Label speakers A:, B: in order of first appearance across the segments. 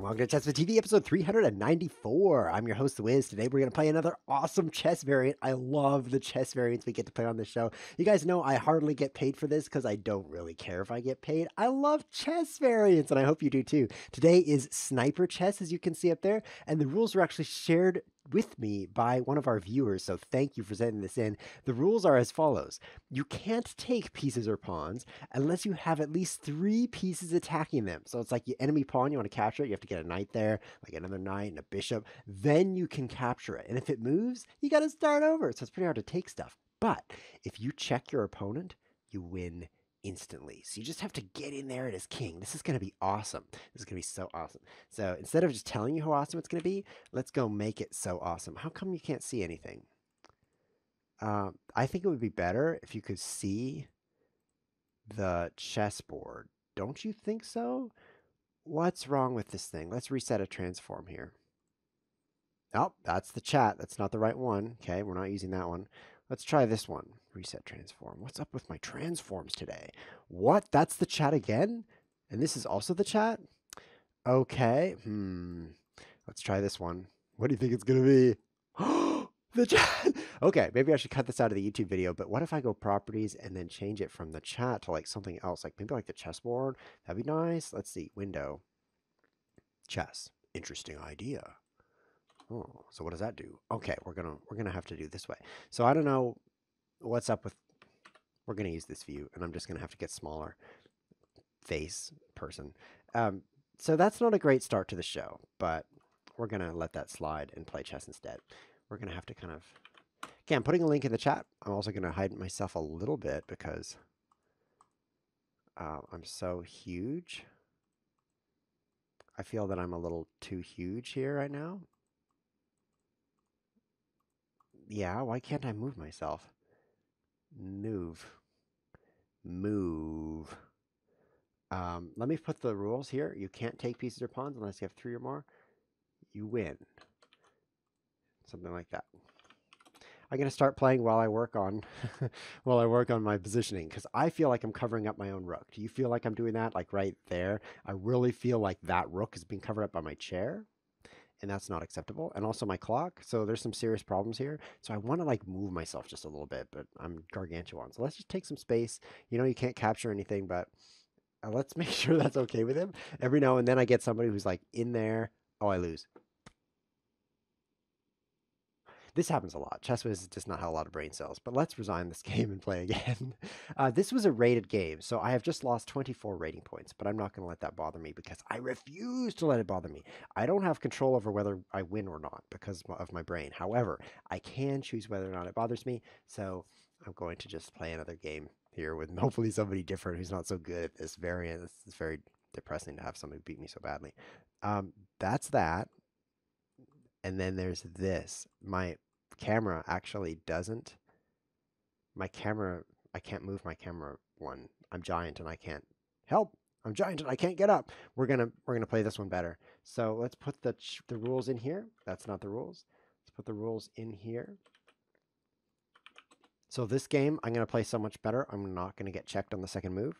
A: Welcome to ChessWhiz TV, episode 394. I'm your host, Wiz. Today we're going to play another awesome chess variant. I love the chess variants we get to play on this show. You guys know I hardly get paid for this because I don't really care if I get paid. I love chess variants, and I hope you do too. Today is Sniper Chess, as you can see up there, and the rules were actually shared with me by one of our viewers, so thank you for sending this in. The rules are as follows. You can't take pieces or pawns unless you have at least 3 pieces attacking them. So it's like your enemy pawn, you want to capture it, you have to get a knight there, like another knight and a bishop, then you can capture it. And if it moves, you got to start over. So it's pretty hard to take stuff. But if you check your opponent, you win instantly. So you just have to get in there as king. This is going to be awesome. This is going to be so awesome. So instead of just telling you how awesome it's going to be, let's go make it so awesome. How come you can't see anything? I think it would be better if you could see the chessboard. Don't you think so? What's wrong with this thing? Let's reset a transform here. Oh, that's the chat. That's not the right one. Okay, we're not using that one. Let's try this one. Reset transform. What's up with my transforms today? What? That's the chat again? And this is also the chat? Okay. Let's try this one. What do you think it's going to be? The chat. Okay, maybe I should cut this out of the YouTube video, but what if I go properties and then change it from the chat to like something else? Like maybe like the chessboard? That'd be nice. Let's see. Window. Chess. Interesting idea. Oh, so what does that do? Okay, we're gonna have to do this way. So I don't know what's up with. We're gonna use this view, and I'm just gonna have to get smaller. Face person. So that's not a great start to the show, but we're gonna let that slide and play chess instead. We're gonna have to kind of. Okay, I'm putting a link in the chat. I'm also gonna hide myself a little bit because I'm so huge. I feel that I'm a little too huge here right now. Yeah, why can't I move myself? Move. Let me put the rules here. You can't take pieces or pawns unless you have 3 or more. You win. Something like that. I'm gonna start playing while I work on my positioning because I feel like I'm covering up my own rook. Do you feel like I'm doing that? Like right there, I really feel like that rook is being covered up by my chair. And that's not acceptable. And also my clock. So there's some serious problems here. So I want to like move myself just a little bit, but I'm gargantuan. So let's just take some space. You know, you can't capture anything, but let's make sure that's okay with him. Every now and then I get somebody who's like in there. Oh, I lose. This happens a lot. ChessWhiz does not have a lot of brain cells, but let's resign this game and play again. This was a rated game, so I have just lost 24 rating points, but I'm not going to let that bother me because I refuse to let it bother me. I don't have control over whether I win or not because of my brain. However, I can choose whether or not it bothers me, so I'm going to just play another game here with hopefully somebody different who's not so good at this variant. It's very depressing to have somebody beat me so badly. That's that. And then there's this. My camera actually doesn't. My camera, I can't move my camera one. I'm giant and I can't help. I'm giant and I can't get up. We're gonna play this one better. So let's put the rules in here. That's not the rules. Let's put the rules in here. So this game, I'm gonna play so much better. I'm not gonna get checked on the second move.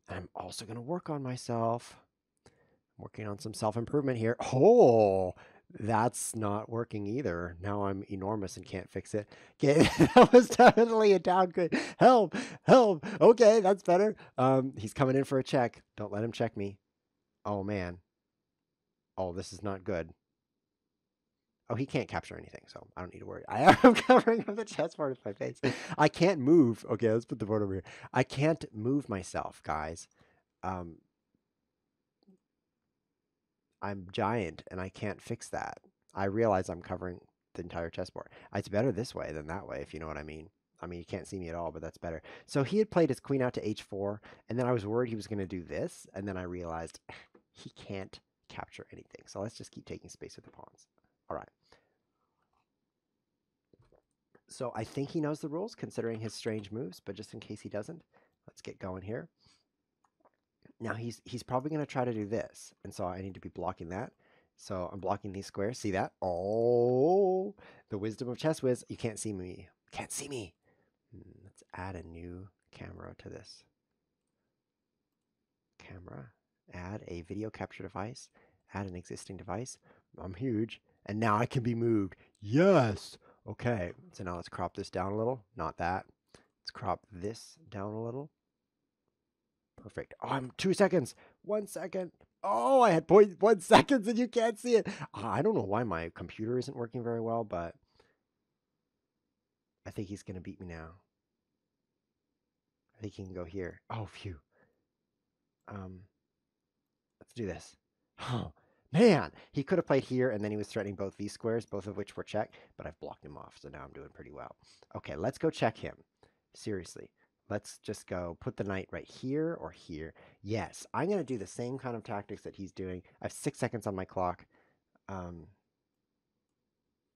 A: And I'm also gonna work on myself. I'm working on some self-improvement here. Oh, that's not working either. Now I'm enormous and can't fix it. Okay, that was definitely a downgrade. Help, help. Okay, that's better. He's coming in for a check. Don't let him check me. Oh, man. Oh, this is not good. Oh, he can't capture anything, so I don't need to worry. I am covering up the chessboard with my face. I can't move. Okay, let's put the board over here. I can't move myself, guys. I'm giant and I can't fix that. I realize I'm covering the entire chessboard. It's better this way than that way, if you know what I mean. I mean, you can't see me at all, but that's better. So he had played his queen out to h4, and then I was worried he was going to do this, and then I realized he can't capture anything. So let's just keep taking space with the pawns. All right. So I think he knows the rules, considering his strange moves, but just in case he doesn't, let's get going here. Now he's probably going to try to do this, and so I need to be blocking that. So I'm blocking these squares. See that? Oh, the wisdom of ChessWhiz. You can't see me. Can't see me. Let's add a new camera to this. Camera. Add a video capture device. Add an existing device. I'm huge. And now I can be moved. Yes. Okay. So now let's crop this down a little. Not that. Let's crop this down a little. Perfect. Oh, I'm 2 seconds. 1 second. Oh, I had 0.1 seconds and you can't see it. I don't know why my computer isn't working very well, but I think he's going to beat me now. I think he can go here. Oh, phew. Let's do this. Oh, man. He could have played here, and then he was threatening both these squares, both of which were check, but I've blocked him off, so now I'm doing pretty well. Okay, let's go check him. Seriously. Let's just go put the knight right here or here. Yes, I'm going to do the same kind of tactics that he's doing. I have 6 seconds on my clock.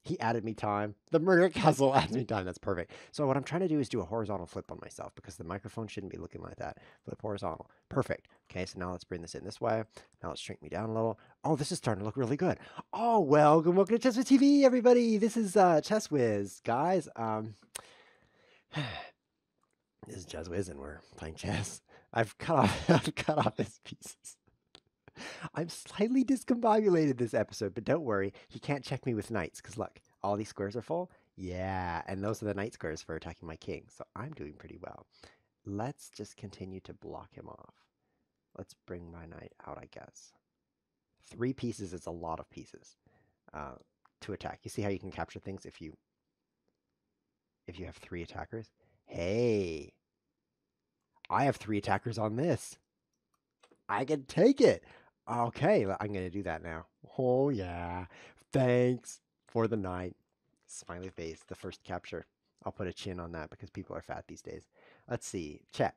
A: He added me time. The murder castle added me time. That's perfect. So what I'm trying to do is do a horizontal flip on myself because the microphone shouldn't be looking like that. Flip horizontal. Perfect. Okay, so now let's bring this in this way. Now let's shrink me down a little. Oh, this is starting to look really good. Oh, welcome to ChessWhiz TV, everybody. This is ChessWhiz, guys. This is ChessWhiz, and we're playing chess. I've cut off his pieces. I'm slightly discombobulated this episode, but don't worry, he can't check me with knights, because look, all these squares are full. Yeah, and those are the knight squares for attacking my king, so I'm doing pretty well. Let's just continue to block him off. Let's bring my knight out, I guess. 3 pieces is a lot of pieces to attack. You see how you can capture things if you have 3 attackers? Hey, I have 3 attackers on this. I can take it. Okay, I'm going to do that now. Oh, yeah. Thanks for the night. Smiley face, the first capture. I'll put a chin on that because people are fat these days. Let's see. Check.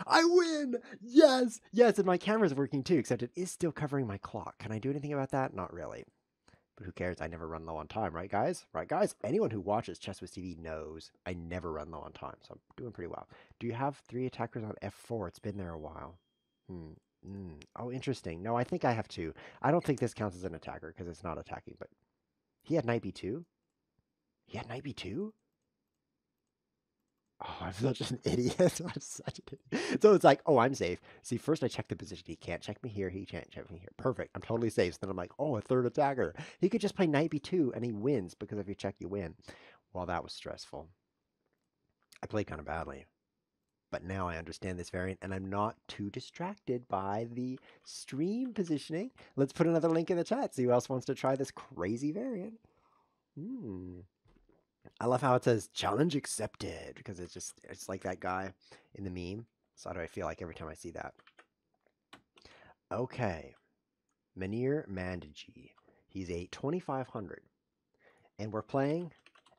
A: I win! Yes! Yes, and my camera's working too, except it is still covering my clock. Can I do anything about that? Not really. But who cares? I never run low on time, right, guys? Right, guys? Anyone who watches ChessWhiz TV knows I never run low on time, so I'm doing pretty well. Do you have 3 attackers on F4? It's been there a while. Oh, interesting. No, I think I have 2. I don't think this counts as an attacker because it's not attacking, but he had knight b2? He had knight b2? Oh, I'm such an idiot. I'm such an idiot. So it's like, oh, I'm safe. See, first I check the position. He can't check me here. He can't check me here. Perfect. I'm totally safe. So then I'm like, oh, a 3rd attacker. He could just play knight b2 and he wins because if you check, you win. Well, that was stressful. I played kind of badly. But now I understand this variant and I'm not too distracted by the stream positioning. Let's put another link in the chat. See who else wants to try this crazy variant. I love how it says challenge accepted because it's like that guy in the meme. So how do I feel like every time I see that? Okay. Manir Mandji. He's a 2500. And we're playing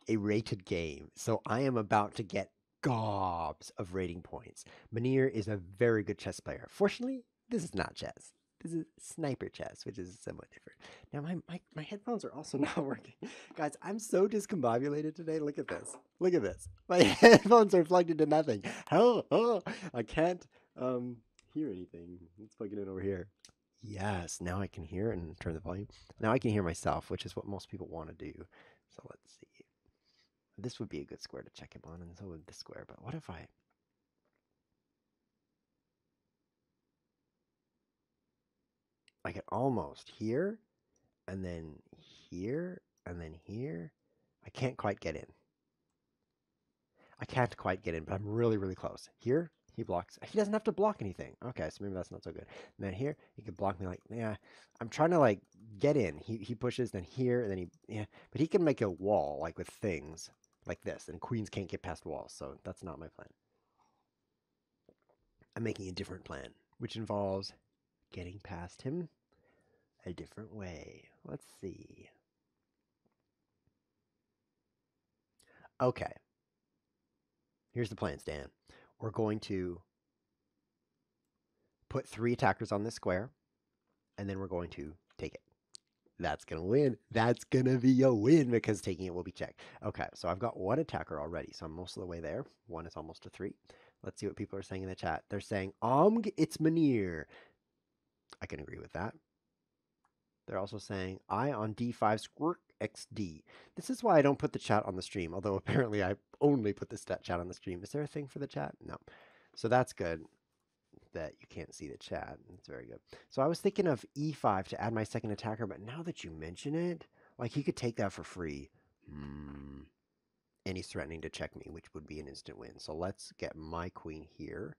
A: a rated game. So I am about to get gobs of rating points. Manir is a very good chess player. Fortunately, this is not chess. This is sniper chess, which is somewhat different. Now, my headphones are also not working. Guys, I'm so discombobulated today. Look at this. Look at this. My headphones are plugged into nothing. Oh, I can't hear anything. Let's plug it in over here. Yes, now I can hear and turn the volume. Now I can hear myself, which is what most people want to do. So let's see. This would be a good square to check him on, and so would this square. But what if I get almost here, and then here, and then here? I can't quite get in. I can't quite get in, but I'm really, really close. Here, he blocks. He doesn't have to block anything. Okay, so maybe that's not so good. And then here, he could block me like, yeah. I'm trying to like get in. He pushes, then here, and then yeah. But he can make a wall like with things like this, and queens can't get past walls, so that's not my plan. I'm making a different plan, which involves getting past him a different way. Let's see. Okay. Here's the plan, Stan. We're going to put 3 attackers on this square, and then we're going to take it. That's going to win. That's going to be a win because taking it will be checked. Okay, so I've got 1 attacker already, so I'm most of the way there. 1 is almost a 3. Let's see what people are saying in the chat. They're saying, it's Manir. I can agree with that. They're also saying, I on D5 squirt XD. This is why I don't put the chat on the stream, although apparently I only put the chat on the stream. Is there a thing for the chat? No. So that's good. that you can't see the chat. It's very good. So I was thinking of e5 to add my second attacker, but now that you mention it, like he could take that for free. And he's threatening to check me, which would be an instant win. So let's get my queen here.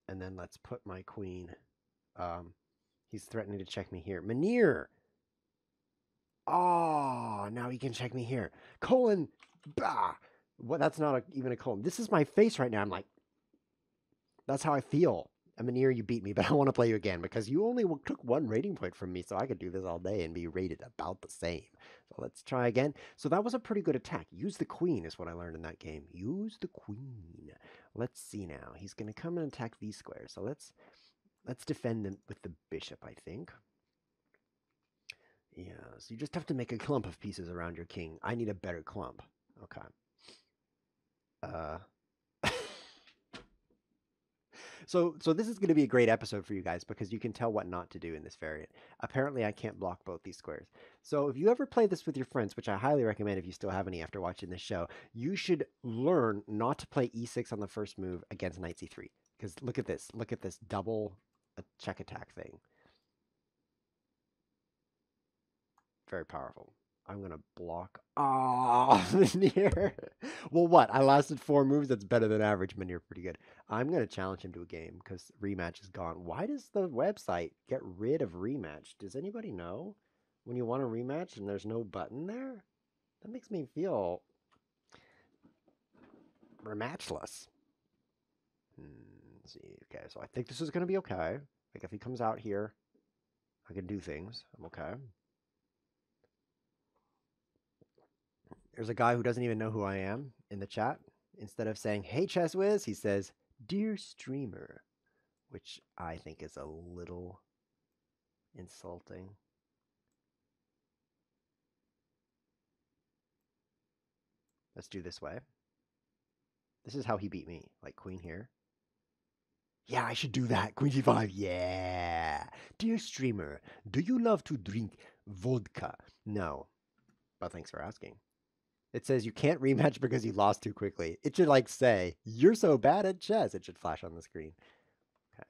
A: And then let's put my queen. He's threatening to check me here. Manir! Oh, now he can check me here. Colon! Bah! What? That's not even a colon. This is my face right now. I'm like, that's how I feel. Manir, you beat me, but I want to play you again because you only took 1 rating point from me, so I could do this all day and be rated about the same. So let's try again. So that was a pretty good attack. Use the queen is what I learned in that game. Use the queen. Let's see now. He's going to come and attack these squares. So let's defend them with the bishop, I think. Yeah, so you just have to make a clump of pieces around your king. I need a better clump. Okay. So this is going to be a great episode for you guys because you can tell what not to do in this variant. Apparently, I can't block both these squares. So if you ever play this with your friends, which I highly recommend if you still have any after watching this show, you should learn not to play e6 on the first move against knight c3. Because look at this. Look at this double check attack thing. Very powerful. I'm going to block. Oh, Manir. Well, what? I lasted 4 moves. That's better than average. Manir, pretty good. I'm going to challenge him to a game because rematch is gone. Why does the website get rid of rematch? Does anybody know? When you want a rematch and there's no button there? That makes me feel rematchless. Let's see. Okay, so I think this is going to be okay. Like if he comes out here, I can do things. I'm okay. There's a guy who doesn't even know who I am in the chat. Instead of saying, hey, ChessWhiz, he says, dear streamer, which I think is a little insulting. Let's do this way. This is how he beat me, like queen here. Yeah, I should do that. Queen g5, yeah. Dear streamer, do you love to drink vodka? No, but thanks for asking. It says you can't rematch because you lost too quickly. It should like say, you're so bad at chess. It should flash on the screen. Okay.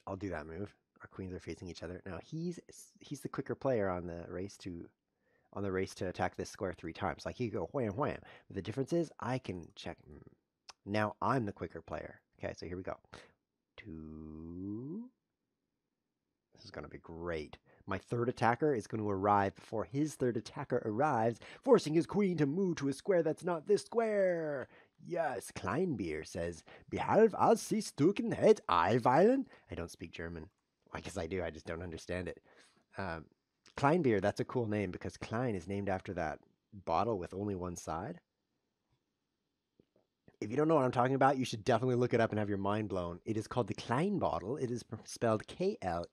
A: I'll do that move. Our queens are facing each other. Now he's the quicker player on the race to attack this square 3 times. Like he could go wham wham. But the difference is I can check. Now I'm the quicker player. Okay, so here we go. 2. This is going to be great. My third attacker is going to arrive before his third attacker arrives, forcing his queen to move to a square that's not this square. Yes, Kleinbier says, Behalf als sie Stukenheit Eiweilen? I don't speak German. I guess I do, I just don't understand it. Kleinbier, that's a cool name because Klein is named after that bottle with only one side. If you don't know what I'm talking about, you should definitely look it up and have your mind blown. It is called the Klein bottle. It is spelled K-L-E-I-N-E,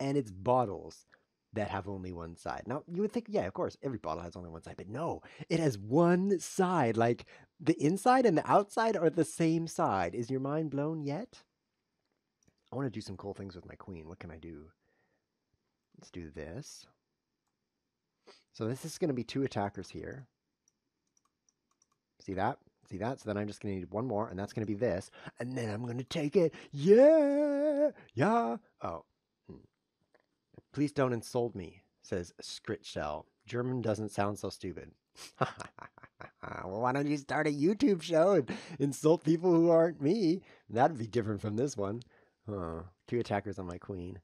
A: and it's bottles that have only one side. Now, you would think, yeah, of course, every bottle has only one side, but no, it has one side. Like, the inside and the outside are the same side. Is your mind blown yet? I want to do some cool things with my queen. What can I do? Let's do this. So this is going to be 2 attackers here. See that? See that? So then I'm just going to need 1 more, and that's going to be this. And then I'm going to take it. Yeah! Yeah! Oh. Please don't insult me, says Skritshell. German doesn't sound so stupid. Well, why don't you start a YouTube show and insult people who aren't me? That'd be different from this one. 2 attackers on my queen.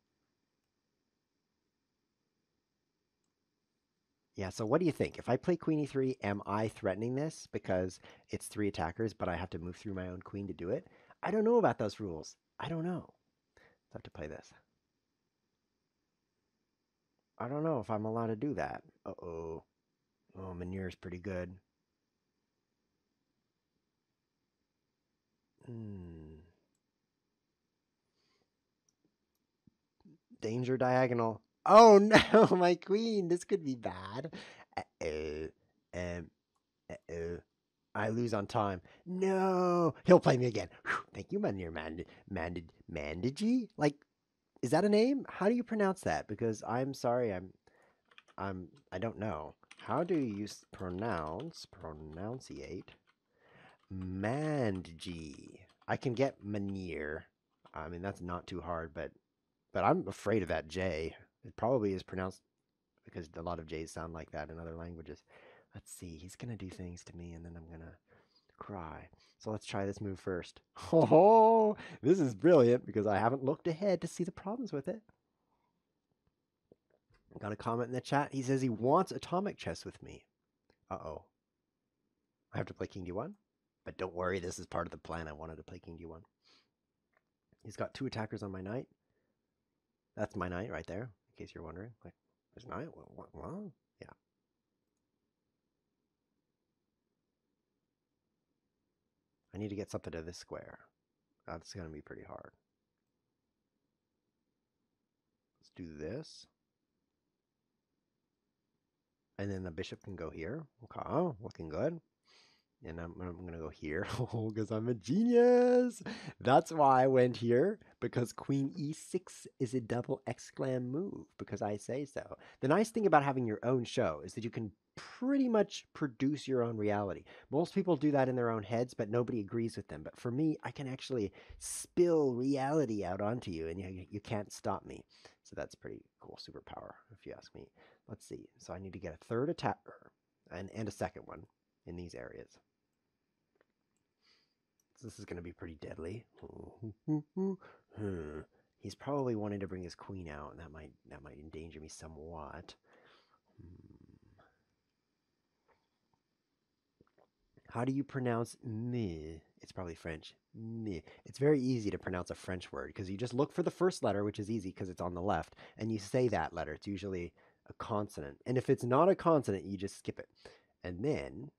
A: Yeah, so what do you think? If I play queen e3, am I threatening this because it's 3 attackers, but I have to move through my own queen to do it? I don't know about those rules. I don't know. I have to play this. I don't know if I'm allowed to do that. Uh-oh. Oh, Manir's pretty good. Danger diagonal. Oh no, my queen. This could be bad. Uh-oh. Uh-oh. I lose on time. No. He'll play me again. Whew. Thank you, Manir Mandiji? Like, is that a name? How do you pronounce that? Because I'm sorry, I don't know. How do you pronunciate Mandji? I can get Manir. I mean, that's not too hard, but I'm afraid of that J. It probably is pronounced because a lot of J's sound like that in other languages. Let's see. He's gonna do things to me, and then I'm gonna cry. So let's try this move first. Oh, this is brilliant because I haven't looked ahead to see the problems with it. Got a comment in the chat. He says he wants atomic chess with me. Uh-oh. I have to play King D1? But don't worry, this is part of the plan. I wanted to play King D1. He's got 2 attackers on my knight. That's my knight right there, in case you're wondering. Like, there's a knight? Well, yeah. I need to get something to this square. That's going to be pretty hard. Let's do this. And then the bishop can go here. Okay, oh, looking good. And I'm going to go here because I'm a genius. That's why I went here, because Queen E6 is a double exclam move, because I say so. The nice thing about having your own show is that you can pretty much produce your own reality. Most people do that in their own heads, but nobody agrees with them. But for me, I can actually spill reality out onto you, and you can't stop me. So that's pretty cool superpower, if you ask me. Let's see. So I need to get a third attacker and a second one in these areas. So this is going to be pretty deadly. He's probably wanting to bring his queen out, and that might endanger me somewhat. How do you pronounce me? It's probably French. Me. It's very easy to pronounce a French word because you just look for the first letter, which is easy because it's on the left, and you say that letter. It's usually a consonant. And if it's not a consonant, you just skip it. And then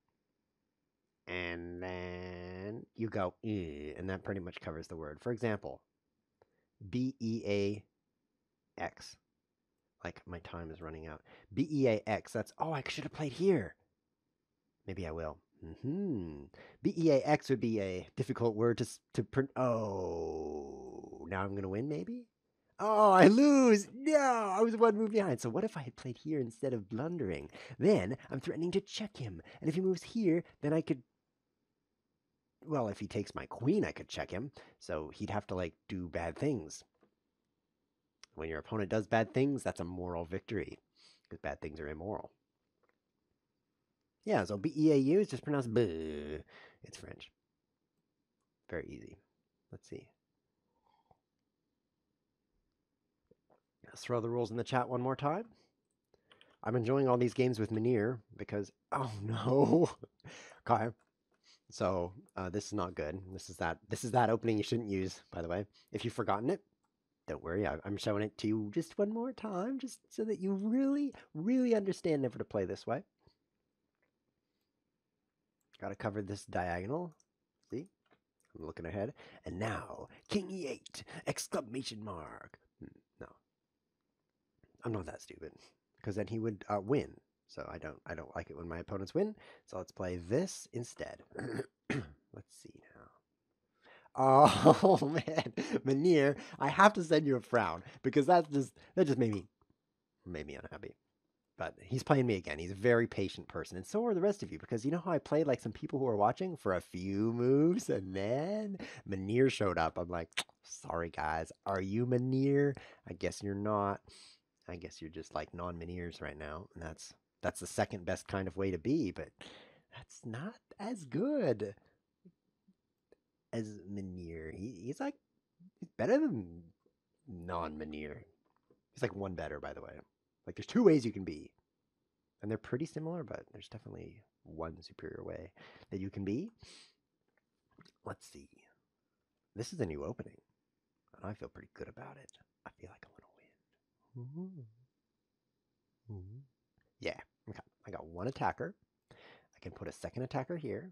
A: you go, and that pretty much covers the word. For example, B-E-A-X. Like, my time is running out. B-E-A-X, that's, oh, I should have played here. Maybe I will. B-E-A-X would be a difficult word to print. Oh, now I'm going to win, maybe? Oh, I lose. No, I was 1 move behind. So what if I had played here instead of blundering? Then I'm threatening to check him. And if he moves here, then I could... Well, if he takes my queen, I could check him. So he'd have to, like, do bad things. When your opponent does bad things, that's a moral victory. Because bad things are immoral. Yeah, so B-E-A-U is just pronounced B. It's French. Very easy. Let's see. Let's throw the rules in the chat one more time. I'm enjoying all these games with Manir because... Oh, no. Okay. So this is not good. This is that opening you shouldn't use, by the way. If you've forgotten it, don't worry. I'm showing it to you just one more time, just so that you really, really understand never to play this way. Got to cover this diagonal. See? I'm looking ahead. And now, King E8! Exclamation mark! No. I'm not that stupid. Because then he would win. So I don't like it when my opponents win. So let's play this instead. Let's see now. Oh man, Manir, I have to send you a frown because that just made me unhappy. But he's playing me again. He's a very patient person, and so are the rest of you, because you know how I played like some people who are watching for a few moves, and then Manir showed up. I'm like, sorry guys, are you Manir? I guess you're not. I guess you're just like non-Manirs right now, and that's the second best kind of way to be, but that's not as good as Manir. He's better than non-Manir. He's like 1 better, by the way. Like, there's 2 ways you can be. And they're pretty similar, but there's definitely 1 superior way that you can be. Let's see. This is a new opening. And I feel pretty good about it. I feel like I'm going to win. Yeah. Okay. I got 1 attacker. I can put a second attacker here.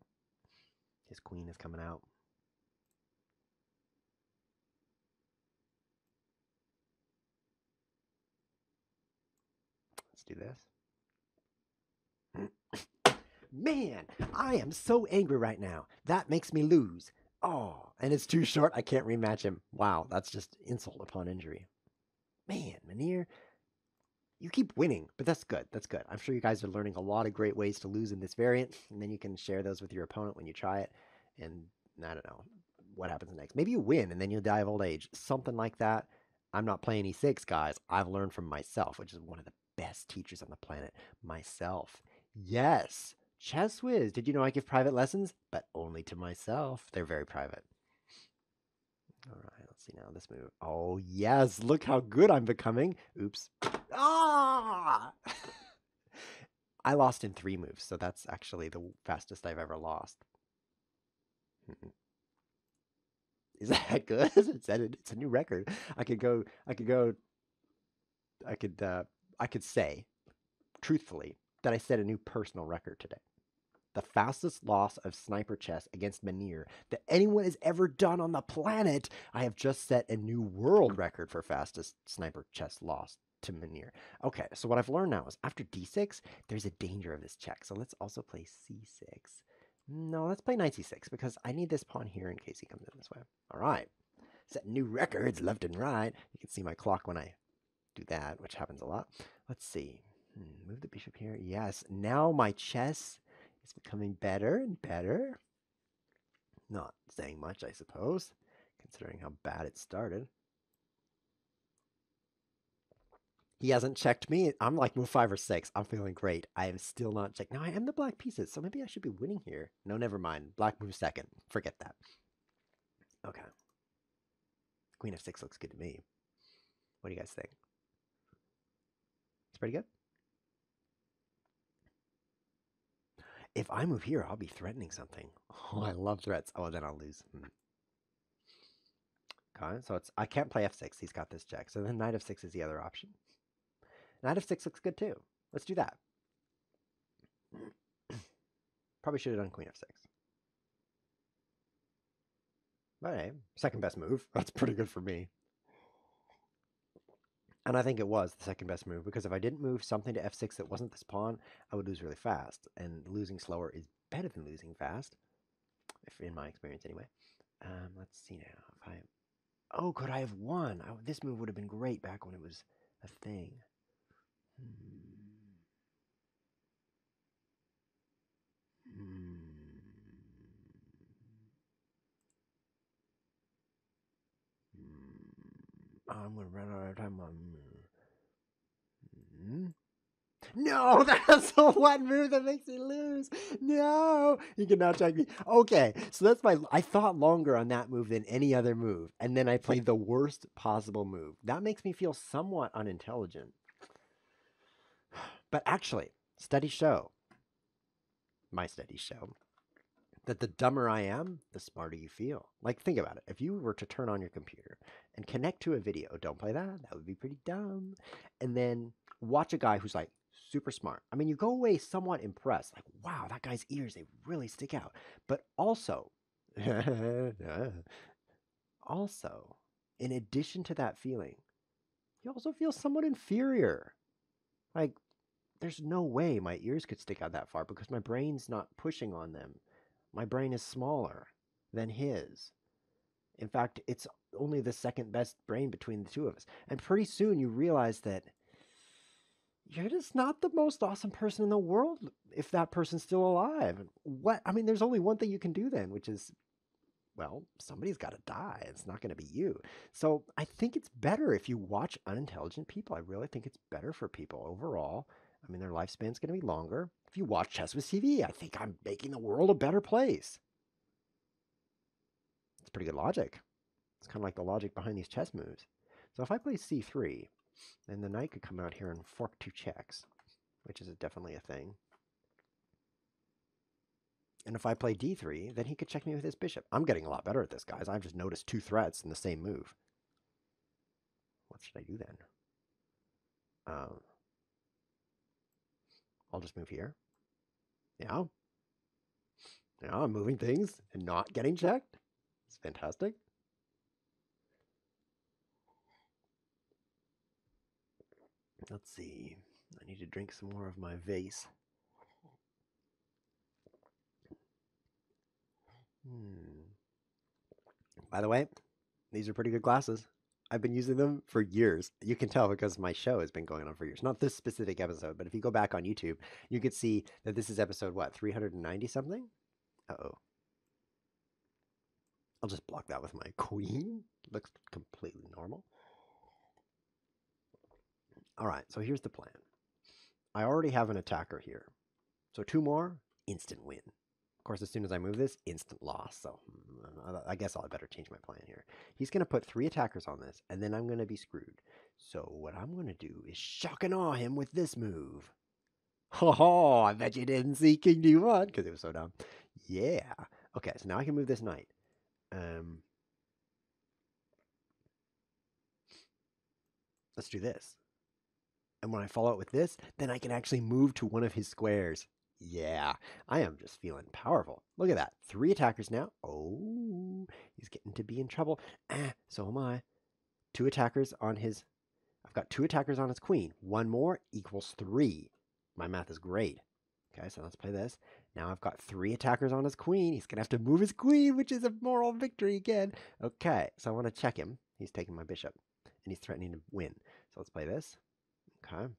A: His queen is coming out. Let's do this. Man, I am so angry right now. That makes me lose. Oh, and it's too short. I can't rematch him. Wow, that's just insult upon injury. Man, Manir, You keep winning, but that's good. That's good. I'm sure you guys are learning a lot of great ways to lose in this variant, and then you can share those with your opponent when you try it. And I don't know what happens next. Maybe you win and then you'll die of old age. Something like that. I'm not playing E6, guys. I've learned from myself, which is one of the best teachers on the planet. Myself. Yes. ChessWhiz. Did you know I give private lessons? But only to myself. They're very private. All right, let's see now this move. Oh, yes, look how good I'm becoming. Oops. Ah! I lost in 3 moves, so that's actually the fastest I've ever lost. Is that good? It's a new record. I could say truthfully that I set a new personal record today. The fastest loss of sniper chess against Manir that anyone has ever done on the planet. I have just set a new world record for fastest sniper chess loss to Manir. Okay, so what I've learned now is after d6, there's a danger of this check. So let's also play c6. No, let's play knight c6 because I need this pawn here in case he comes in this way. All right, set new records left and right. You can see my clock when I do that, which happens a lot. Let's see. Move the bishop here. Yes, now my chess is becoming better and better. Not saying much, I suppose, considering how bad it started. He hasn't checked me. I'm like move 5 or 6. I'm feeling great. I am still not checked. Now I am the black pieces, so maybe I should be winning here. No, never mind. Black moves second. Forget that. Okay. Queen f6 looks good to me. What do you guys think? It's pretty good. If I move here, I'll be threatening something. Oh, I love threats. Oh, then I'll lose. Okay, so I can't play f6. He's got this check. So then knight f6 is the other option. Knight f6 looks good too. Let's do that. Probably should have done queen f6. But hey, second best move. That's pretty good for me. And I think it was the second best move because if I didn't move something to f6 that wasn't this pawn, I would lose really fast. And losing slower is better than losing fast, if in my experience anyway. Let's see now. If I Oh, could I have won? This move would have been great back when it was a thing. I'm going to run out of time on... No, that's the one move that makes me lose. No, you can now check me. Okay, so that's I thought longer on that move than any other move, and then I played the worst possible move. That makes me feel somewhat unintelligent. But actually, my studies show, that the dumber I am, the smarter you feel. Like, think about it. If you were to turn on your computer and connect to a video, don't play that. That would be pretty dumb. And then watch a guy who's like super smart. I mean, you go away somewhat impressed. Like, wow, that guy's ears, they really stick out. But also, in addition to that feeling, you also feel somewhat inferior. Like, there's no way my ears could stick out that far because my brain's not pushing on them. My brain is smaller than his. In fact, it's only the second best brain between the two of us. And pretty soon you realize that you're just not the most awesome person in the world if that person's still alive. I mean, there's only one thing you can do then, which is, well, somebody's got to die. It's not going to be you. So I think it's better if you watch unintelligent people. I really think it's better for people overall. I mean, their lifespan's going to be longer. If you watch ChessWhiz TV, I think I'm making the world a better place. It's pretty good logic. It's kind of like the logic behind these chess moves. So if I play c3, then the knight could come out here and fork 2 checks, which is definitely a thing. And if I play d3, then he could check me with his bishop. I'm getting a lot better at this, guys. I've just noticed 2 threats in the same move. What should I do then? I'll just move here. Yeah. Yeah, I'm moving things and not getting checked. It's fantastic. Let's see. I need to drink some more of my vase. By the way, these are pretty good glasses. I've been using them for years. You can tell because my show has been going on for years. Not this specific episode, but if you go back on YouTube, you could see that this is episode what, 390 something? Uh-oh. I'll just block that with my queen. Looks completely normal. All right, so here's the plan. I already have an attacker here. So 2 more, instant win. Of course, as soon as I move this, instant loss. So I guess I'll better change my plan here. He's going to put 3 attackers on this, and then I'm going to be screwed. So what I'm going to do is shock and awe him with this move. Oh, I bet you didn't see King D1 because it was so dumb. Yeah. Okay, so now I can move this knight. Let's do this. And when I follow it with this, then I can actually move to one of his squares. Yeah, I am just feeling powerful. Look at that. 3 attackers now. Oh, he's getting to be in trouble. So am I. 2 attackers on his... I've got 2 attackers on his queen. 1 more equals 3. My math is great. Okay, so let's play this. Now I've got 3 attackers on his queen. He's going to have to move his queen, which is a moral victory again. Okay, so I want to check him. He's taking my bishop, and he's threatening to win. So let's play this. Okay.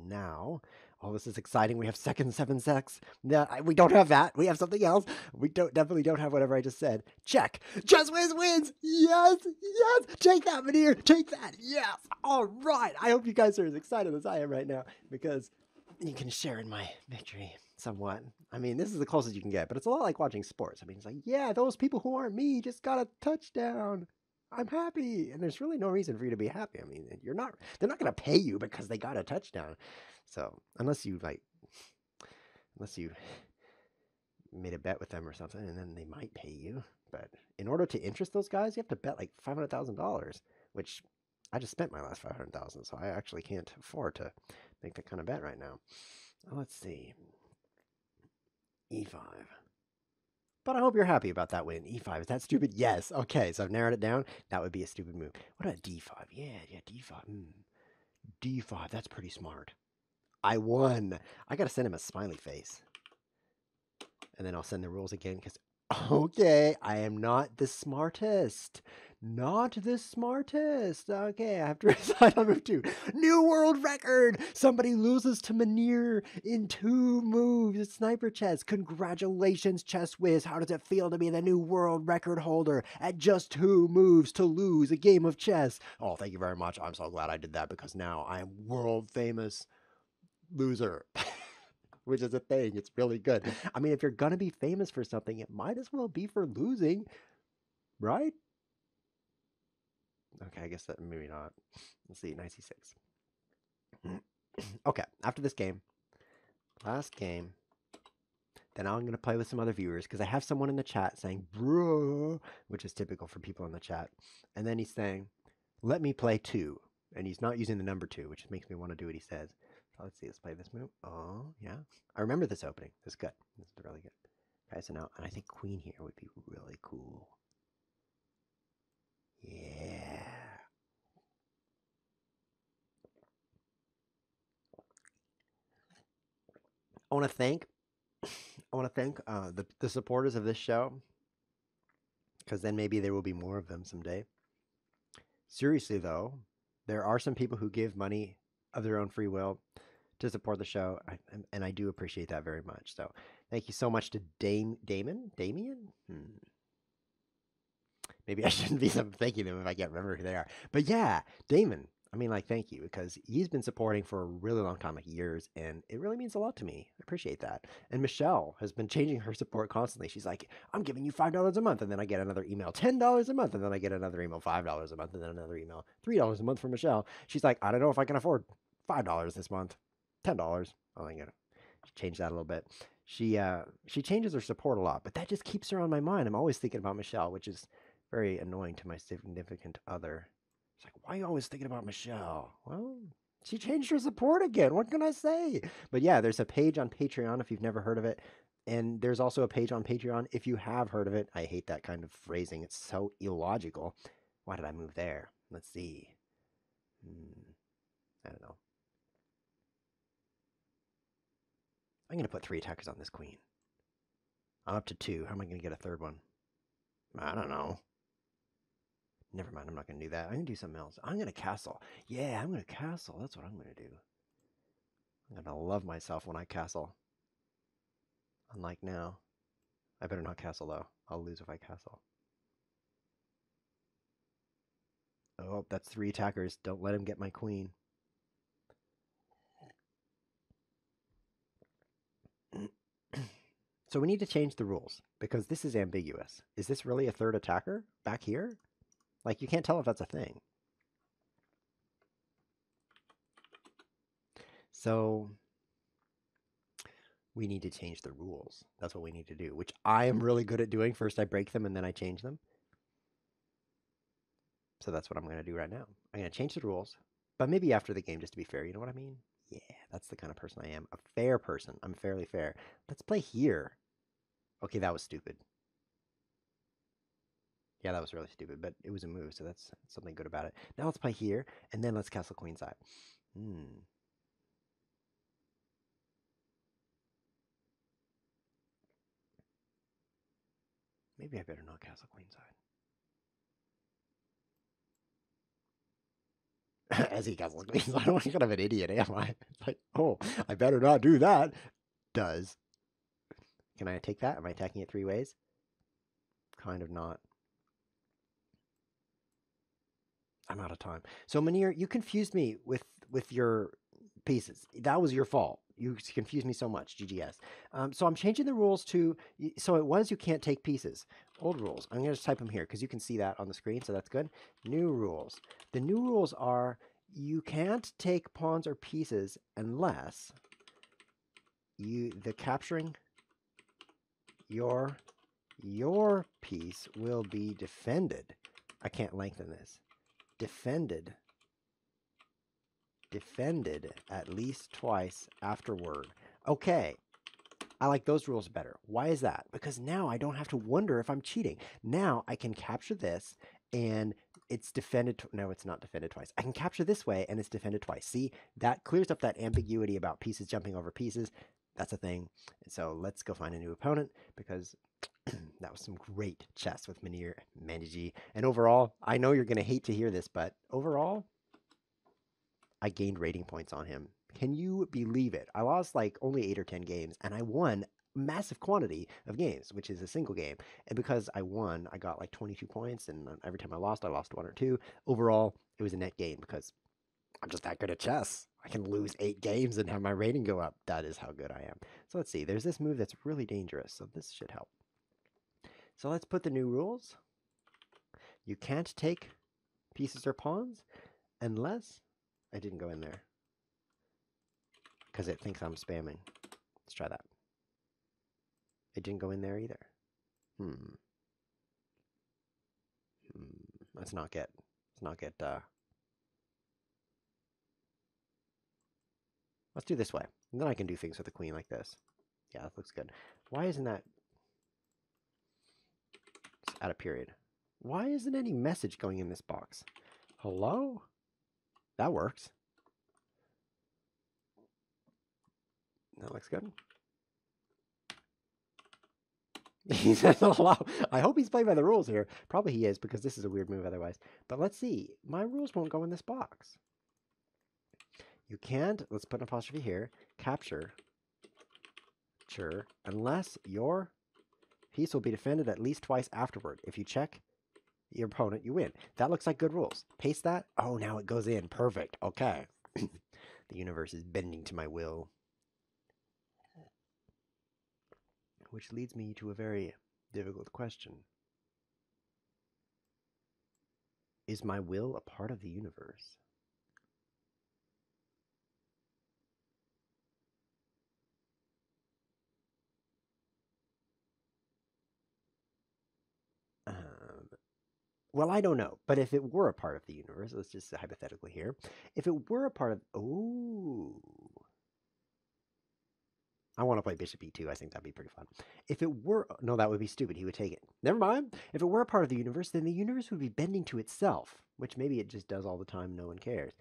A: Now, oh, this is exciting. We have second 7 sex. No, we don't have that. We have something else. We definitely don't have whatever I just said. Check. ChessWhiz wins. Yes, yes. Take that, Manir. Take that. Yes. All right. I hope you guys are as excited as I am right now because you can share in my victory somewhat. I mean, this is the closest you can get, but it's a lot like watching sports. I mean, it's like, yeah, those people who aren't me just got a touchdown. I'm happy, and there's really no reason for you to be happy. I mean, they're not going to pay you because they got a touchdown. So unless you made a bet with them or something, and then they might pay you. But in order to interest those guys, you have to bet like $500,000, which I just spent my last $500,000, so I actually can't afford to make that kind of bet right now. Let's see, E5. But I hope you're happy about that win. E5, is that stupid? Yes. Okay, so I've narrowed it down. That would be a stupid move. What about D5? Yeah, D5. D5, that's pretty smart. I won. I got to send him a smiley face. And then I'll send the rules again because, okay, I am not the smartest. Not the smartest. Okay, I have to decide on move 2. New world record! Somebody loses to Manir in 2 moves. It's Sniper Chess. Congratulations, ChessWhiz. How does it feel to be the new world record holder at just 2 moves to lose a game of chess? Oh, thank you very much. I'm so glad I did that because now I am world famous loser. Which is a thing. It's really good. I mean, if you're going to be famous for something, it might as well be for losing, right? Okay, I guess that maybe not. Let's see, 96. Okay, after this game, last game, then I'm going to play with some other viewers because I have someone in the chat saying, bro, which is typical for people in the chat. And then he's saying, let me play 2. And he's not using the number 2, which makes me want to do what he says. So let's see, let's play this move. Oh, yeah. I remember this opening. This is good. This is really good. Okay, so now, and I think queen here would be really cool. Yeah. I want to thank the supporters of this show because then maybe there will be more of them someday. Seriously though, there are some people who give money of their own free will to support the show, and I do appreciate that very much. So thank you so much to Damien. Maybe I shouldn't be thanking them if I can't remember who they are. But yeah, Damon. I mean, like, thank you, because he's been supporting for a really long time, like years, and it really means a lot to me. I appreciate that. And Michelle has been changing her support constantly. She's like, I'm giving you $5 a month, and then I get another email, $10 a month, and then I get another email, $5 a month, and then another email, $3 a month from Michelle. She's like, I don't know if I can afford $5 this month, $10. Oh, I'm gonna change that a little bit. She changes her support a lot, but that just keeps her on my mind. I'm always thinking about Michelle, which is very annoying to my significant other. It's like, why are you always thinking about Michelle? Well, she changed her support again. What can I say? But yeah, there's a page on Patreon if you've never heard of it. And there's also a page on Patreon if you have heard of it. I hate that kind of phrasing. It's so illogical. Why did I move there? Let's see. I don't know. I'm going to put 3 attackers on this queen. I'm up to 2. How am I going to get a third one? I don't know. Never mind, I'm not going to do that. I'm going to do something else. I'm going to castle. Yeah, I'm going to castle. That's what I'm going to do. I'm going to love myself when I castle. Unlike now. I better not castle, though. I'll lose if I castle. Oh, that's 3 attackers. Don't let him get my queen. So we need to change the rules, because this is ambiguous. Is this really a 3rd attacker back here? Like, you can't tell if that's a thing. So we need to change the rules. That's what we need to do, which I am really good at doing. First I break them and then I change them. So that's what I'm going to do right now. I'm going to change the rules, but maybe after the game just to be fair. You know what I mean? Yeah, that's the kind of person I am. A fair person. I'm fairly fair. Let's play here. Okay, that was stupid. Yeah, that was really stupid, but it was a move, so that's something good about it. Now let's play here, and then let's castle queenside. Maybe I better not castle queenside. As he castles queenside, I'm kind of an idiot, am I? It's like, oh, I better not do that. Does. Can I take that? Am I attacking it 3 ways? Kind of not. I'm out of time. So Manir, you confused me with your pieces. That was your fault. You confused me so much, GGS. So I'm changing the rules to, so it was you can't take pieces. Old rules. I'm going to just type them here because you can see that on the screen, so that's good. New rules. The new rules are you can't take pawns or pieces unless the capturing your piece will be defended. I can't lengthen this. Defended at least twice afterward. Okay, I like those rules better. Why is that? Because now I don't have to wonder if I'm cheating. Now I can capture this and it's defended. No, it's not defended twice. I can capture this way and it's defended twice. See, that clears up that ambiguity about pieces jumping over pieces. That's a thing. So let's go find a new opponent because that was some great chess with Manir Mandiji. And overall, I know you're going to hate to hear this, but overall, I gained rating points on him. Can you believe it? I lost like only 8 or 10 games, and I won massive quantity of games, which is a single game. And because I won, I got like 22 points, and every time I lost 1 or 2. Overall, it was a net gain because I'm just that good at chess. I can lose 8 games and have my rating go up. That is how good I am. So let's see. There's this move that's really dangerous, so this should help. So let's put the new rules. You can't take pieces or pawns unless... I didn't go in there because it thinks I'm spamming. Let's try that. It didn't go in there either. Let's not get, let's do this way. And then I can do things with the queen like this. Yeah, that looks good. Why isn't that? Let's add a period. Why isn't any message going in this box? Hello? That works. That looks good. He says hello. I hope he's playing by the rules here. Probably he is because this is a weird move otherwise. But let's see. My rules won't go in this box. You can't, let's put an apostrophe here, capture, unless your piece will be defended at least twice afterward. If you check your opponent, you win. That looks like good rules. Paste that. Oh, now it goes in. Perfect. Okay. The universe is bending to my will. Which leads me to a very difficult question. Is my will a part of the universe? Well, I don't know, but if it were a part of the universe, let's just hypothetically here, if it were a part of, I want to play bishop e2. I think that'd be pretty fun. If it were, no, that would be stupid. He would take it. Never mind. If it were a part of the universe, then the universe would be bending to itself, which maybe it just does all the time. No one cares.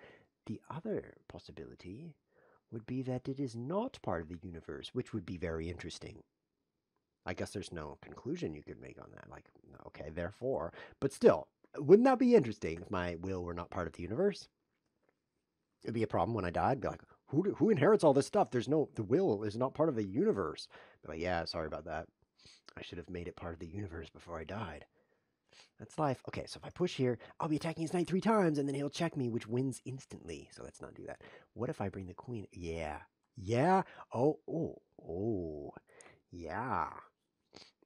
A: The other possibility would be that it is not part of the universe, which would be very interesting. I guess there's no conclusion you could make on that. Like, okay, therefore, but still, Wouldn't that be interesting if my will were not part of the universe? It'd be a problem when I died. Be like, who inherits all this stuff? The will is not part of the universe. Be like, yeah, sorry about that. I should have made it part of the universe before I died. That's life. Okay, so if I push here, I'll be attacking his knight 3 times, and then he'll check me, which wins instantly. So let's not do that. What if I bring the queen? Yeah. Yeah. Oh. Yeah.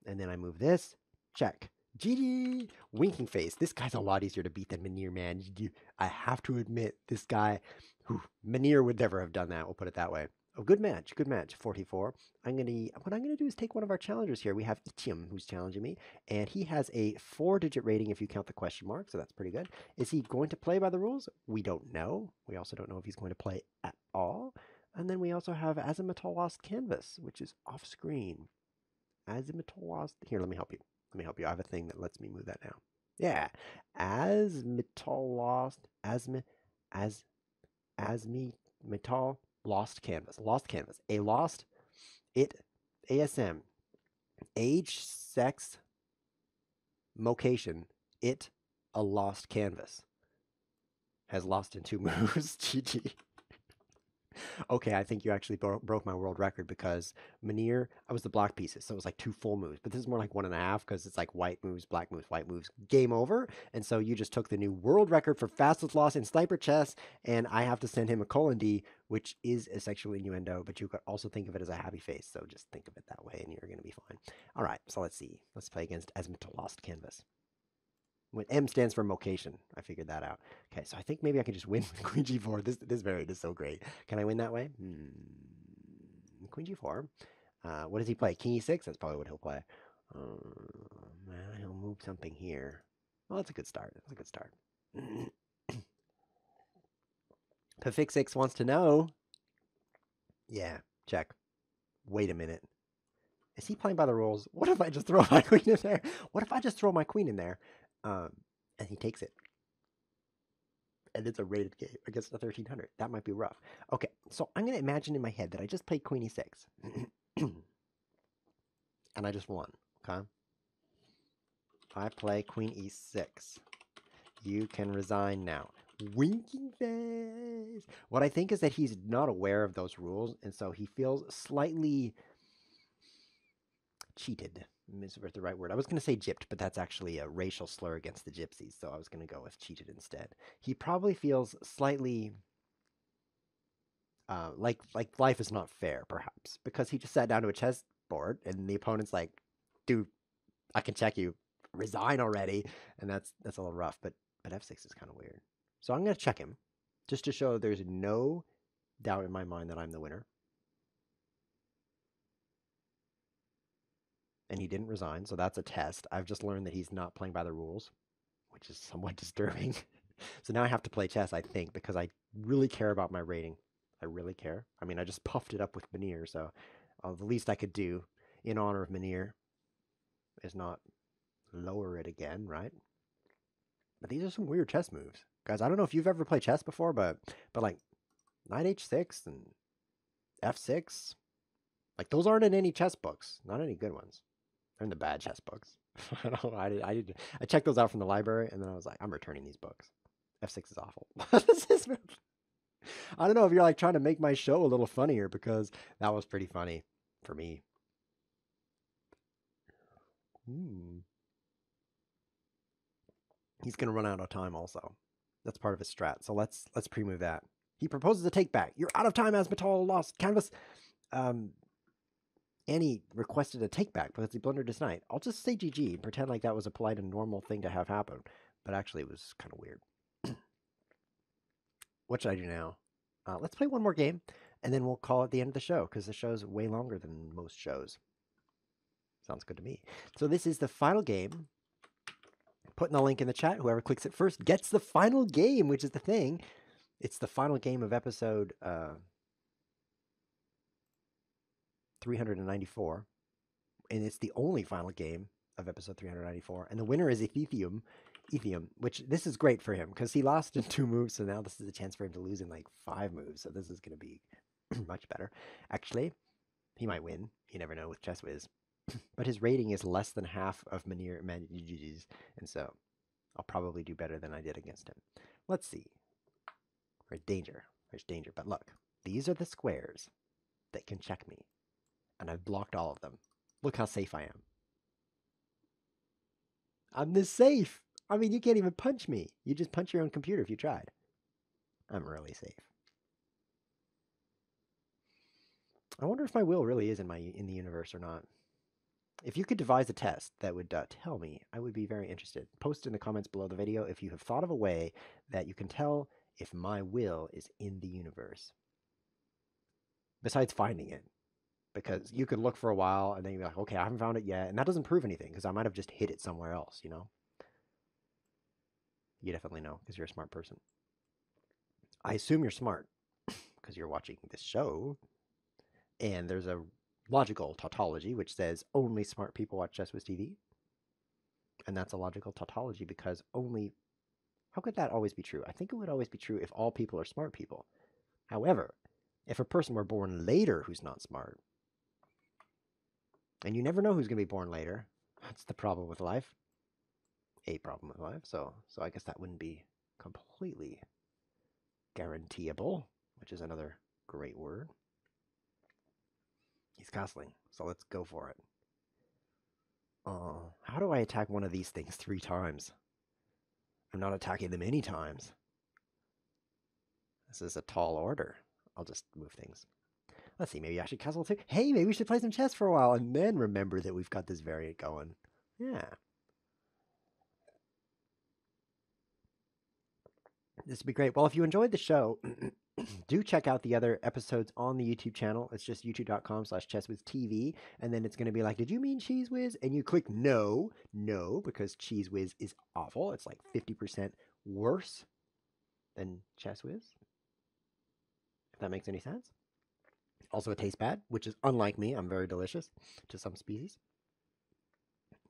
A: And then I move this. Check. GG. Winking face. This guy's a lot easier to beat than Manir, man. I have to admit, this guy, Manir would never have done that. We'll put it that way. Oh, good match. Good match. 44. What I'm gonna do is take one of our challengers here. We have Itium, who's challenging me, and he has a 4-digit rating if you count the question mark, so that's pretty good. Is he going to play by the rules? We don't know. We also don't know if he's going to play at all. And then we also have Azimuthal Lost Canvas, which is off screen. Azimuthal Lost. Here, let me help you. Let me help you. I have a thing that lets me move that now. Yeah. Azimuthal Lost. Azimuthal Lost Canvas. Lost Canvas. A lost. It. ASM. Age, sex, location. It. A lost canvas. Has lost in 2 moves. GG. Okay, I think you actually broke my world record because Manir, I was the black pieces, so it was like 2 full moves. But this is more like 1.5 because it's like white moves, black moves, white moves, game over. And so you just took the new world record for fastest loss in sniper chess, and I have to send him a colon D, which is a sexual innuendo, but you could also think of it as a happy face. So just think of it that way, and you're going to be fine. All right, so let's see. Let's play against Azimuthal Lost Canvas. When M stands for mocation. I figured that out. Okay, so I think maybe I can just win with Queen G4. This variant is so great. Can I win that way? Queen G4. What does he play? King E6? That's probably what he'll play. He'll move something here. Well, that's a good start. That's a good start. Pafix6 wants to know. Yeah, check. Wait a minute. Is he playing by the rules? What if I just throw my queen in there? What if I just throw my queen in there? And he takes it. And it's a rated game against the 1300. That might be rough. Okay, so I'm going to imagine in my head that I just played Queen E6. And I just won, okay? I play Queen E6. You can resign now. Winking face! What I think is that he's not aware of those rules, and so he feels slightly cheated. Is the right word. I was going to say gypped, but that's actually a racial slur against the gypsies, so I was going to go with cheated instead. He probably feels slightly like life is not fair, perhaps, because he just sat down to a chess board, and the opponent's like, dude, I can check you. Resign already. And that's a little rough, but F6 is kind of weird. So I'm going to check him, just to show there's no doubt in my mind that I'm the winner. And he didn't resign, so that's a test. I've just learned that he's not playing by the rules, which is somewhat disturbing. So now I have to play chess, I think, because I really care about my rating. I really care. I mean, I just puffed it up with Manir, so the least I could do in honor of Manir is not lower it again, right? But these are some weird chess moves. Guys, I don't know if you've ever played chess before, but like knight h6 and f6, like those aren't in any chess books, not any good ones. They're in the bad chess books. I checked those out from the library, and then I was like, I'm returning these books. F6 is awful. I don't know if you're like trying to make my show a little funnier, because that was pretty funny for me. He's gonna run out of time also. That's part of his strat. So let's pre-move that. He proposes a take back. You're out of time, Azimuthal Lost Canvas. Annie requested a take back because he blundered his knight. I'll just say GG and pretend like that was a polite and normal thing to have happen. But actually, it was kind of weird. What should I do now? Let's play one more game, and then we'll call it the end of the show, because the show's way longer than most shows. Sounds good to me. So this is the final game. Putting the link in the chat. Whoever clicks it first gets the final game, which is the thing. It's the final game of episode 394. And it's the only final game of episode 394. And the winner is Ethium, which this is great for him because he lost in 2 moves. So now this is a chance for him to lose in like 5 moves. So this is going to be much better. Actually, he might win. You never know with ChessWhiz. But his rating is less than half of Manir's. And so I'll probably do better than I did against him. Let's see. There's danger. There's danger. But look, these are the squares that can check me. And I've blocked all of them. Look how safe I am. I'm this safe. I mean, you can't even punch me. You just punch your own computer if you tried. I'm really safe. I wonder if my will really is in the universe or not. If you could devise a test that would tell me, I would be very interested. Post in the comments below the video if you have thought of a way that you can tell if my will is in the universe. Besides finding it. Because you could look for a while and then you'd be like, okay, I haven't found it yet. And that doesn't prove anything because I might have just hid it somewhere else, you know? You definitely know because you're a smart person. I assume you're smart because you're watching this show. And there's a logical tautology which says only smart people watch ChessWhiz TV. And that's a logical tautology because only... How could that always be true? I think it would always be true if all people are smart people. However, if a person were born later who's not smart, and you never know who's going to be born later. That's the problem with life. A problem with life. So I guess that wouldn't be completely guaranteeable, which is another great word. He's castling, so let's go for it. How do I attack one of these things 3 times? I'm not attacking them any times. This is a tall order. I'll just move things. Let's see, maybe I should castle too. Hey, maybe we should play some chess for a while and then remember that we've got this variant going. Yeah. This would be great. Well, if you enjoyed the show, do check out the other episodes on the YouTube channel. It's just youtube.com/ChessWhiz TV. And then it's going to be like, did you mean ChessWhiz? And you click no, because ChessWhiz is awful. It's like 50% worse than ChessWhiz. If that makes any sense. Also, it tastes bad, which is unlike me. I'm very delicious to some species.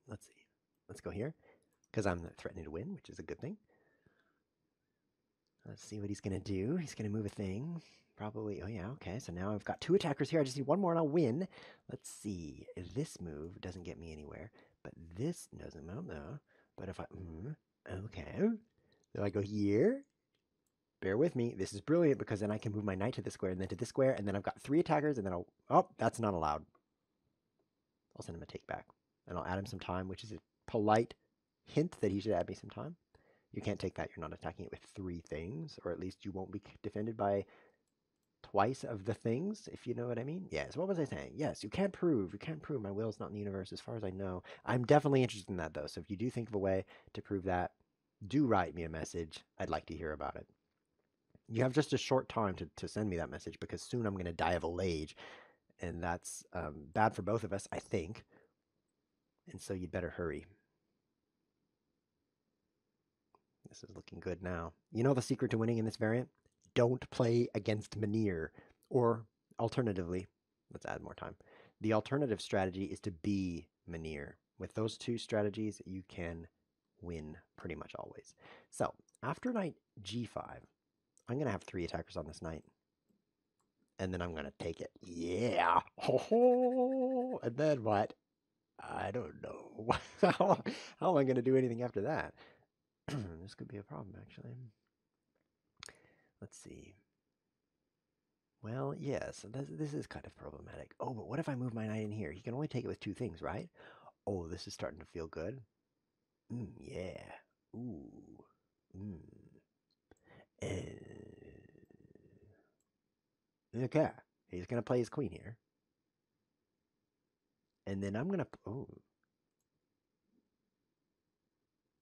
A: Let's see. Let's go here because I'm threatening to win, which is a good thing. Let's see what he's going to do. He's going to move a thing. Probably. Oh, yeah. Okay. So now I've got 2 attackers here. I just need 1 more and I'll win. Let's see. This move doesn't get me anywhere, but this doesn't. Well, no. But if I... okay. So I go here. Bear with me. This is brilliant because then I can move my knight to this square and then to this square, and then I've got 3 attackers, and then I'll... Oh, that's not allowed. I'll send him a take back, and I'll add him some time, which is a polite hint that he should add me some time. You can't take that. You're not attacking it with 3 things, or at least you won't be defended by twice of the things, if you know what I mean. Yes, what was I saying? Yes, you can't prove. You can't prove my will is not in the universe as far as I know. I'm definitely interested in that, though, so if you do think of a way to prove that, do write me a message. I'd like to hear about it. You have just a short time to send me that message because soon I'm going to die of old age, and that's bad for both of us, I think. And so you'd better hurry. This is looking good now. You know the secret to winning in this variant? Don't play against Manir. Or, alternatively, let's add more time. The alternative strategy is to be Manir. With those 2 strategies, you can win pretty much always. So, after knight g5, I'm going to have 3 attackers on this knight. And then I'm going to take it. Yeah! Oh, and then what? I don't know. How am I going to do anything after that? This could be a problem, actually. Let's see. Well, yes, this is kind of problematic. Oh, but what if I move my knight in here? He can only take it with 2 things, right? Oh, this is starting to feel good. Yeah. Ooh. Okay. He's going to play his queen here. And then I'm going to... Oh.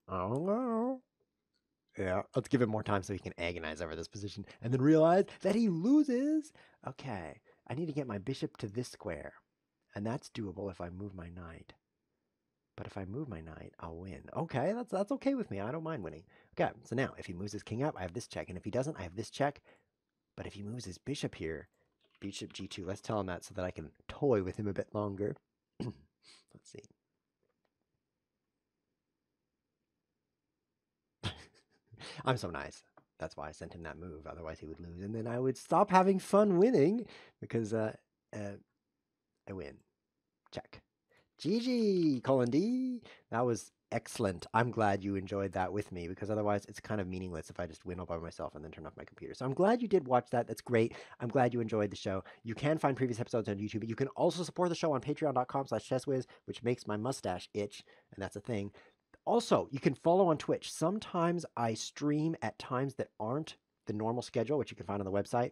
A: Oh, no. Yeah, let's give him more time so he can agonize over this position and then realize that he loses. Okay, I need to get my bishop to this square, and that's doable if I move my knight. But if I move my knight, I'll win. Okay, that's okay with me. I don't mind winning. Okay, so now if he moves his king up, I have this check, and if he doesn't, I have this check. But if he moves his bishop here, bishop g2, let's tell him that so that I can toy with him a bit longer. Let's see. I'm so nice. That's why I sent him that move. Otherwise, he would lose. And then I would stop having fun winning because I win. Check. GG, colon D. That was Excellent. I'm glad you enjoyed that with me because otherwise it's kind of meaningless if I just win all by myself and then turn off my computer. So I'm glad you did watch that. That's great. I'm glad you enjoyed the show. You can find previous episodes on YouTube. You can also support the show on patreon.com/ChessWhiz, which makes my mustache itch, and that's a thing. Also, you can follow on Twitch. Sometimes I stream at times that aren't the normal schedule, which you can find on the website,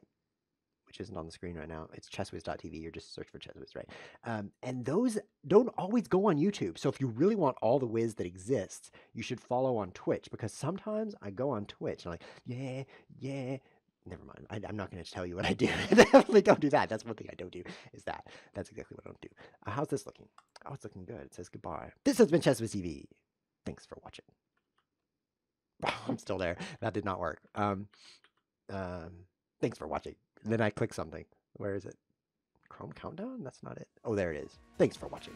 A: which isn't on the screen right now. It's chesswiz.tv. You're just search for ChessWhiz, right? And those don't always go on YouTube. So if you really want all the whiz that exists, you should follow on Twitch because sometimes I go on Twitch and I'm like, yeah. Never mind. I'm not going to tell you what I do. Definitely don't do that. That's one thing I don't do is that. That's exactly what I don't do. How's this looking? Oh, it's looking good. It says goodbye. This has been ChessWhiz TV. Thanks for watching. I'm still there. That did not work. Thanks for watching. Then I click something. Where is it? Chrome countdown? That's not it. Oh, there it is. Thanks for watching.